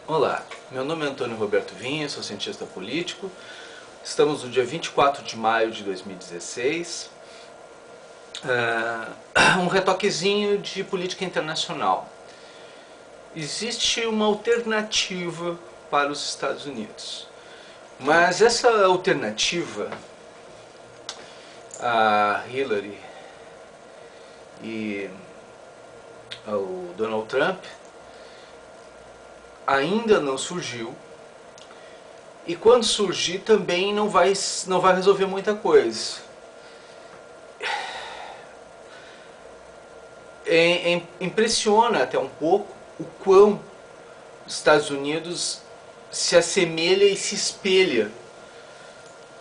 Olá, meu nome é Antônio Roberto Vinha, sou cientista político. Estamos no dia 24 de maio de 2016. Um retoquezinho de política internacional. Existe uma alternativa para os Estados Unidos, mas essa alternativa, a Hillary e o Donald Trump, ainda não surgiu, e quando surgir também não vai resolver muita coisa. Impressiona até um pouco o quão os Estados Unidos se assemelha e se espelha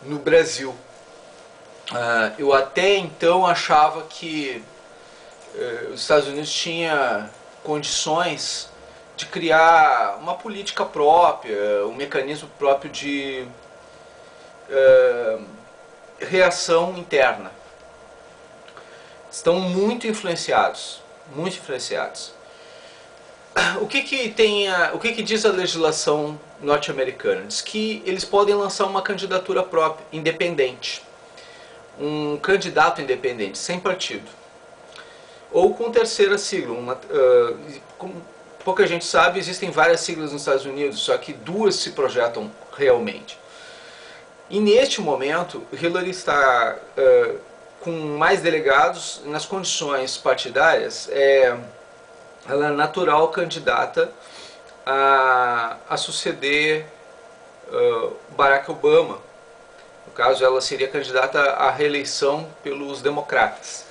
no Brasil. Eu até então achava que os Estados Unidos tinha condições de criar uma política própria, um mecanismo próprio de reação interna. Estão muito influenciados, muito influenciados. O que diz a legislação norte-americana? Diz que eles podem lançar uma candidatura própria, independente. Um candidato independente, sem partido. Ou com terceira sigla. Como pouca gente sabe, existem várias siglas nos Estados Unidos, só que duas se projetam realmente. E neste momento, Hillary está com mais delegados nas condições partidárias. Ela é natural candidata a suceder Barack Obama. No caso, ela seria candidata à reeleição pelos democratas.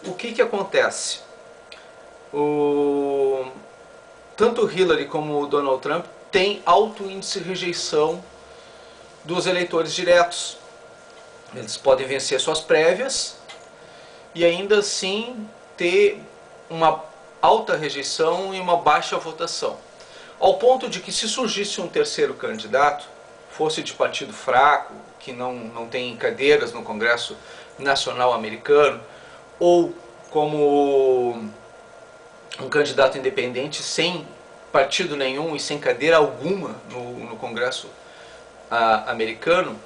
O que acontece? Tanto Hillary como o Donald Trump têm alto índice de rejeição dos eleitores diretos. Eles podem vencer suas prévias e ainda assim ter uma alta rejeição e uma baixa votação. Ao ponto de que, se surgisse um terceiro candidato, fosse de partido fraco, que não tem cadeiras no Congresso Nacional americano, ou como um candidato independente sem partido nenhum e sem cadeira alguma no Congresso americano,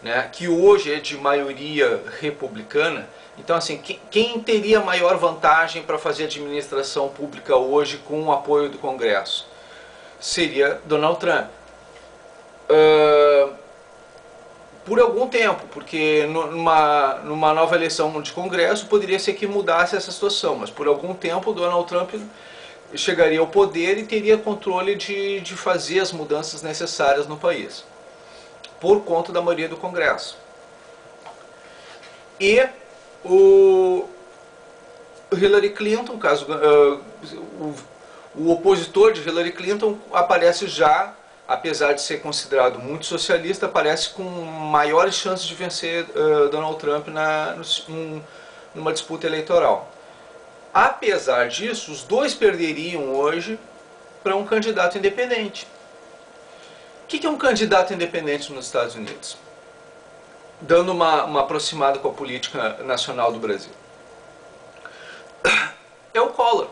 né, que hoje é de maioria republicana. Então, assim, quem teria maior vantagem para fazer administração pública hoje com o apoio do Congresso? Seria Donald Trump. Por algum tempo, porque numa nova eleição de Congresso poderia ser que mudasse essa situação, mas por algum tempo Donald Trump chegaria ao poder e teria controle de fazer as mudanças necessárias no país, por conta da maioria do Congresso. E o Hillary Clinton, o opositor de Hillary Clinton, aparece já, apesar de ser considerado muito socialista, aparece com maiores chances de vencer Donald Trump numa disputa eleitoral. Apesar disso, os dois perderiam hoje para um candidato independente. O que é um candidato independente nos Estados Unidos? Dando uma aproximada com a política nacional do Brasil. É o Collor.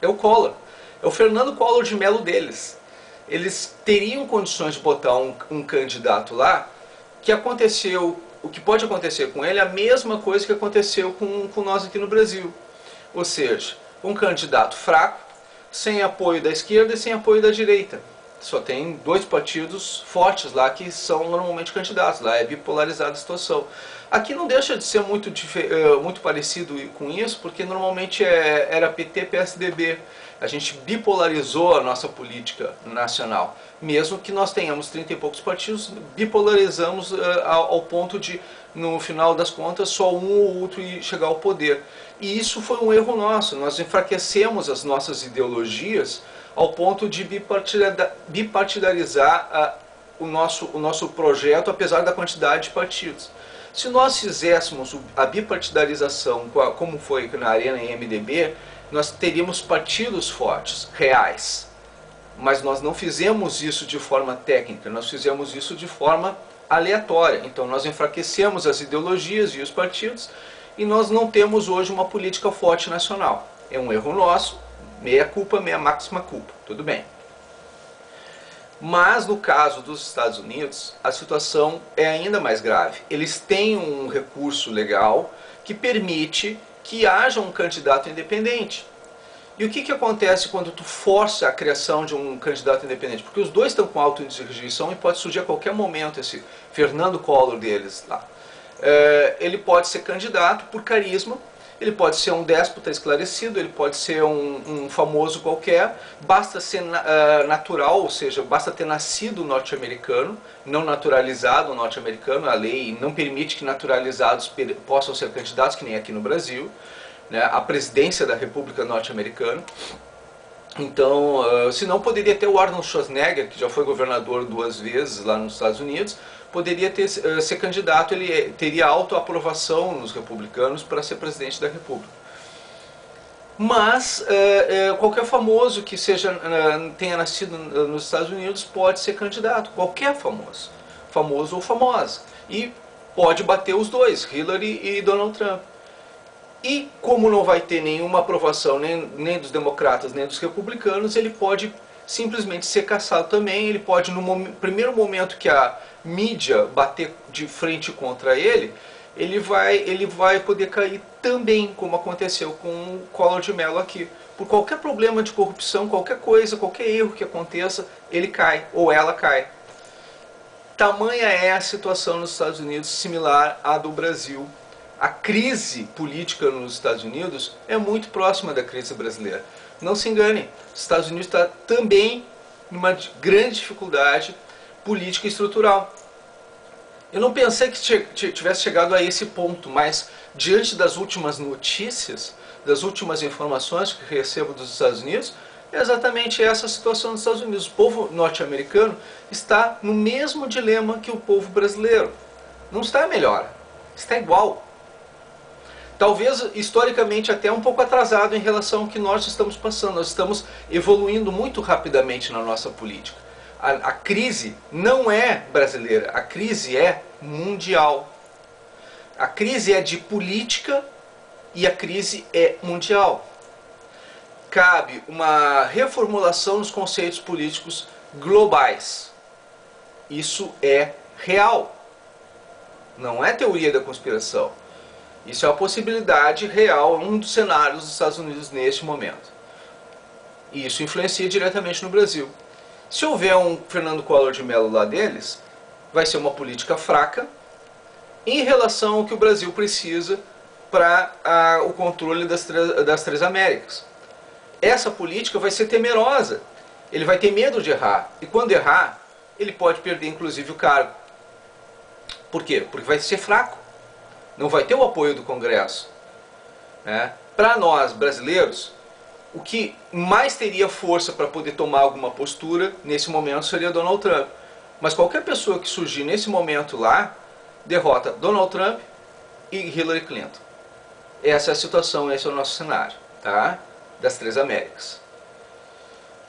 É o Collor. É o Fernando Collor de Mello deles. Eles teriam condições de botar um candidato lá, o que pode acontecer com ele é a mesma coisa que aconteceu com nós aqui no Brasil. Ou seja, um candidato fraco, sem apoio da esquerda e sem apoio da direita. Só tem dois partidos fortes lá que são normalmente candidatos. Lá é bipolarizada a situação. Aqui não deixa de ser muito parecido com isso, porque normalmente era PT, PSDB. A gente bipolarizou a nossa política nacional. Mesmo que nós tenhamos 30 e poucos partidos, bipolarizamos ao ponto de, no final das contas, só um ou outro chegar ao poder. E isso foi um erro nosso. Nós enfraquecemos as nossas ideologias ao ponto de bipartidarizar o nosso projeto, apesar da quantidade de partidos. Se nós fizéssemos a bipartidarização, como foi na Arena e MDB, nós teríamos partidos fortes, reais. Mas nós não fizemos isso de forma técnica, nós fizemos isso de forma aleatória. Então nós enfraquecemos as ideologias e os partidos e nós não temos hoje uma política forte nacional. É um erro nosso, meia culpa, meia máxima culpa, tudo bem. Mas no caso dos Estados Unidos, a situação é ainda mais grave. Eles têm um recurso legal que permite que haja um candidato independente. E o que acontece quando tu força a criação de um candidato independente? Porque os dois estão com alto índice de rejeição e pode surgir a qualquer momento esse Fernando Collor deles lá. Ele pode ser candidato por carisma, ele pode ser um déspota esclarecido, ele pode ser um famoso qualquer, basta ser natural, ou seja, basta ter nascido norte-americano, não naturalizado norte-americano. A lei não permite que naturalizados possam ser candidatos, que nem aqui no Brasil, né, à presidência da República Norte-Americana. Então, se não, poderia ter o Arnold Schwarzenegger, que já foi governador 2 vezes lá nos Estados Unidos, poderia ser candidato, ele teria autoaprovação nos republicanos para ser presidente da República. Mas qualquer famoso que tenha nascido nos Estados Unidos pode ser candidato, qualquer famoso, famoso ou famosa, e pode bater os dois, Hillary e Donald Trump. E como não vai ter nenhuma aprovação nem dos democratas nem dos republicanos, ele pode simplesmente ser cassado também. Ele pode, no primeiro momento que a mídia bater de frente contra ele, ele vai poder cair também, como aconteceu com o Collor de Mello aqui. Por qualquer problema de corrupção, qualquer coisa, qualquer erro que aconteça, ele cai, ou ela cai. Tamanha é a situação nos Estados Unidos, similar à do Brasil. A crise política nos Estados Unidos é muito próxima da crise brasileira. Não se engane, os Estados Unidos está também numa grande dificuldade política e estrutural. Eu não pensei que tivesse chegado a esse ponto, mas diante das últimas notícias, das últimas informações que recebo dos Estados Unidos, é exatamente essa a situação dos Estados Unidos. O povo norte-americano está no mesmo dilema que o povo brasileiro. Não está melhor, está igual. Talvez historicamente até um pouco atrasado em relação ao que nós estamos passando. Nós estamos evoluindo muito rapidamente na nossa política. A crise não é brasileira, a crise é mundial. A crise é de política e a crise é mundial. Cabe uma reformulação dos conceitos políticos globais. Isso é real. Não é teoria da conspiração. Isso é uma possibilidade real, um dos cenários dos Estados Unidos neste momento. E isso influencia diretamente no Brasil. Se houver um Fernando Collor de Mello lá deles, vai ser uma política fraca em relação ao que o Brasil precisa para o controle das três Américas. Essa política vai ser temerosa. Ele vai ter medo de errar. E quando errar, ele pode perder inclusive o cargo. Por quê? Porque vai ser fraco. Não vai ter o apoio do Congresso. Para nós, brasileiros, o que mais teria força para poder tomar alguma postura nesse momento seria Donald Trump. Mas qualquer pessoa que surgir nesse momento lá, derrota Donald Trump e Hillary Clinton. Essa é a situação, esse é o nosso cenário, tá? Das três Américas.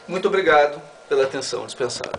Muito obrigado pela atenção dispensada.